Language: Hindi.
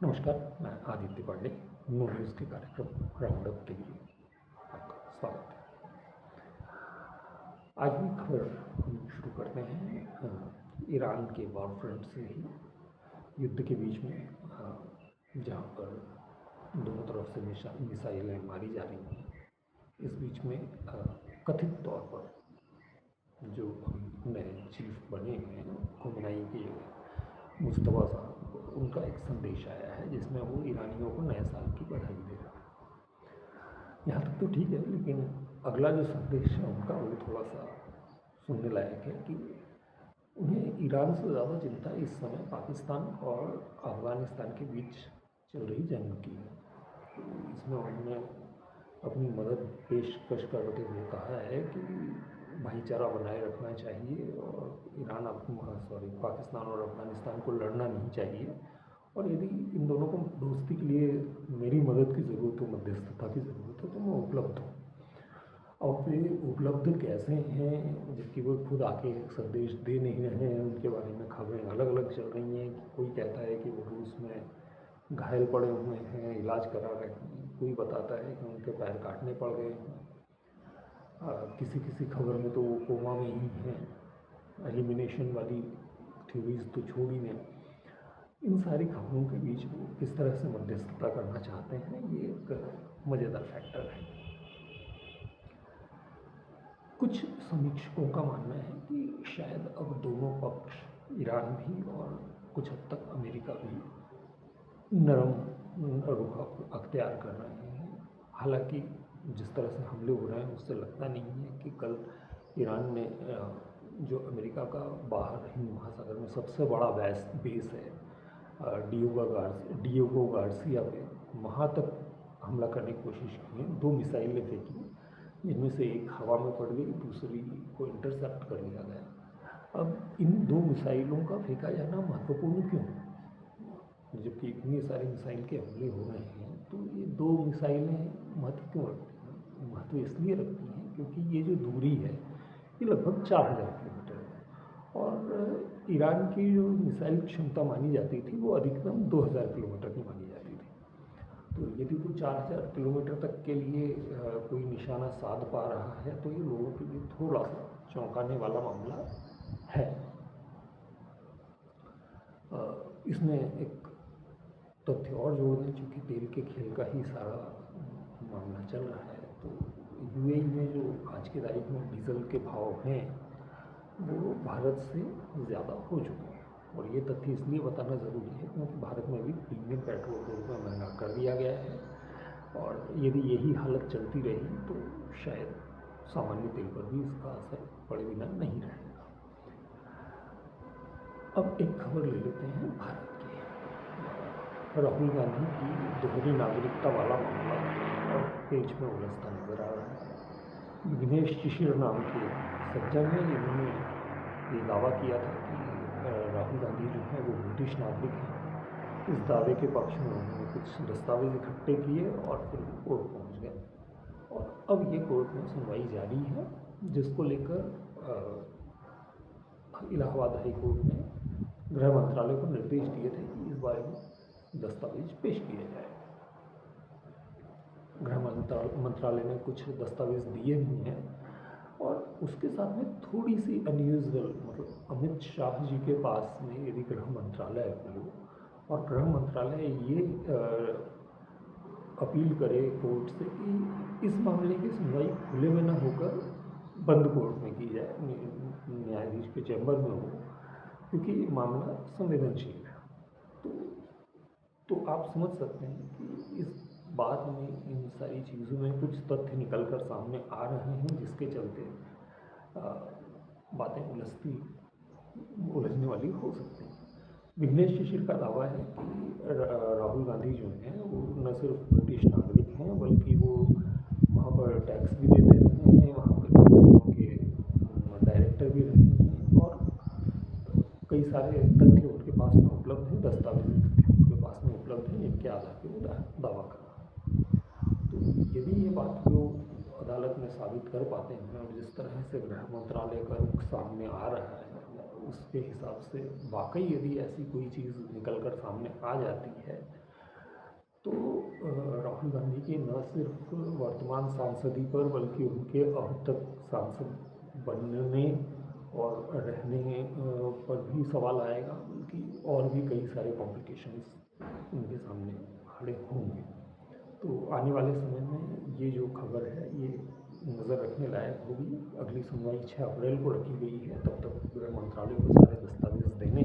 नमस्कार, मैं आदित्य पांडे। नो न्यूज़ के कार्यक्रम राउंड अप के लिए आपका स्वागत है। आज की खबर हम शुरू करते हैं ईरान के वॉर फ्रंट से ही। युद्ध के बीच में जहाँ पर दोनों तरफ से मिसाइलें मारी जा रही हैं, इस बीच में कथित तौर पर जो अभी नए चीफ बने हैं खुमनाई के मुस्तफा साहब, उनका एक संदेश आया है जिसमें वो ईरानियों को नए साल की बधाई दे रहे हैं। यहाँ तक तो ठीक है, लेकिन अगला जो संदेश है उनका वो थोड़ा सा सुनने लायक है कि उन्हें ईरान से ज़्यादा चिंता इस समय पाकिस्तान और अफ़गानिस्तान के बीच चल रही जंग की है। तो इसमें उन्होंने अपनी मदद पेशकश करते हुए कहा है कि भाईचारा बनाए रखना चाहिए और पाकिस्तान और अफ़गानिस्तान को लड़ना नहीं चाहिए, और यदि इन दोनों को दोस्ती के लिए मेरी मदद की ज़रूरत हो, मध्यस्थता की ज़रूरत हो, तो मैं उपलब्ध हूँ। अब वे उपलब्ध कैसे हैं, जबकि वो खुद आके संदेश दे नहीं रहे हैं? उनके बारे में खबरें अलग अलग चल रही हैं। कोई कहता है कि वो रूस में घायल पड़े हुए हैं, इलाज करा रहे हैं। कोई बताता है कि उनके पैर काटने पड़ गए हैं। किसी खबर में तो वो कोमा में ही हैं। एलिमिनेशन वाली थ्योरीज तो छोड़ ही दें। इन सारी खबरों के बीच वो किस तरह से मध्यस्थता करना चाहते हैं, ये एक मज़ेदार फैक्टर है। कुछ समीक्षकों का मानना है कि शायद अब दोनों पक्ष, ईरान भी और कुछ हद तक अमेरिका भी, नरम रुख अख्तियार कर रहे हैं। हालांकि जिस तरह से हमले हो रहे हैं उससे लगता नहीं है कि कल ईरान ने जो अमेरिका का बाहर हिंद महासागर में सबसे बड़ा बेस है डिएगो गार्सिया पे, वहाँ तक हमला करने की कोशिश की है। 2 मिसाइलें फेंकी, जिनमें से एक हवा में पड़ गई, दूसरी को इंटरसेप्ट कर लिया गया। अब इन 2 मिसाइलों का फेंका जाना महत्वपूर्ण क्यों? जबकि इतनी सारी मिसाइल के हमले हो रहे हैं, तो ये 2 मिसाइलें महत्व क्यों रखती हैं? महत्व इसलिए रखती हैं क्योंकि ये जो दूरी है ये लगभग 4000 किलोमीटर है, और ईरान की जो मिसाइल क्षमता मानी जाती थी वो अधिकतम 2000 किलोमीटर की मानी जाती थी। तो यदि वो 4000 किलोमीटर तक के लिए कोई निशाना साध पा रहा है, तो ये लोगों के लिए थोड़ा सा चौंकाने वाला मामला है। इसमें एक तथ्य और जोड़ दें, चूँकि तेल के खेल का ही सारा मामला चल रहा है, तो यूएई में जो आज की तारीख में डीजल के भाव हैं वो भारत से ज़्यादा हो चुके हैं। और ये तथ्य इसलिए बताना ज़रूरी है क्योंकि भारत में भी प्रीमियम पेट्रोल को महंगा कर दिया गया है, और यदि यही हालत चलती रही तो शायद सामान्य तेल पर भी इसका असर पड़े बिना नहीं रहेगा। अब एक खबर ले लेते हैं भारत की। राहुल गांधी की दोहरी नागरिकता वाला मामला और पेज में उलझता नजर आ रहा है। विघ्नेश शिशिर नाम के सज्जन हैं, जिन्होंने ये दावा किया था कि राहुल गांधी जो है वो ब्रिटिश नागरिक हैं। इस दावे के पक्ष में उन्होंने कुछ दस्तावेज इकट्ठे किए और फिर कोर्ट पहुंच गए, और अब ये कोर्ट में सुनवाई जारी है, जिसको लेकर इलाहाबाद हाई कोर्ट ने गृह मंत्रालय को निर्देश दिए थे कि इस बारे में दस्तावेज पेश किए जाए। गृह मंत्रालय ने कुछ दस्तावेज दिए भी हैं, और उसके साथ में थोड़ी सी अनयूजुअल, मतलब अमित शाह जी के पास में यदि गृह मंत्रालय हो और गृह मंत्रालय ये अपील करे कोर्ट से कि इस मामले की सुनवाई खुले में न होकर बंद कोर्ट में की जाए, न्यायाधीश के चैम्बर में हो, क्योंकि मामला संवेदनशील है, तो आप समझ सकते हैं कि इस बात में, इन सारी चीज़ों में कुछ तथ्य निकल कर सामने आ रहे हैं, जिसके चलते बातें उलझने वाली हो सकती हैं। विघ्नेश शिशिर का दावा है कि राहुल गांधी जो हैं वो न सिर्फ ब्रिटिश नागरिक हैं, बल्कि वो वहाँ पर टैक्स भी देते रहे हैं, वहाँ पर के डायरेक्टर भी रहे हैं, और कई सारे तथ्य उनके पास में उपलब्ध हैं, दस्तावेजी तथ्य उनके पास में उपलब्ध हैं, जिनके आधार पर वो दावा कर रहा है। तो यदि ये बात वो अदालत में साबित कर पाते हैं, और जिस तरह से गृह मंत्रालय का रुख सामने आ रहा है, उसके हिसाब से वाकई यदि ऐसी कोई चीज़ निकल कर सामने आ जाती है तो राहुल गांधी के न सिर्फ वर्तमान सांसदी पर बल्कि उनके अब तक सांसद बनने और रहने पर भी सवाल आएगा, बल्कि और भी कई सारे कॉम्प्लिकेशंस उनके सामने खड़े होंगे। तो आने वाले समय में ये जो खबर है ये नज़र रखने लायक होगी। अगली सुनवाई 6 अप्रैल को रखी गई है। तब तक गृह मंत्रालय को सारे दस्तावेज देने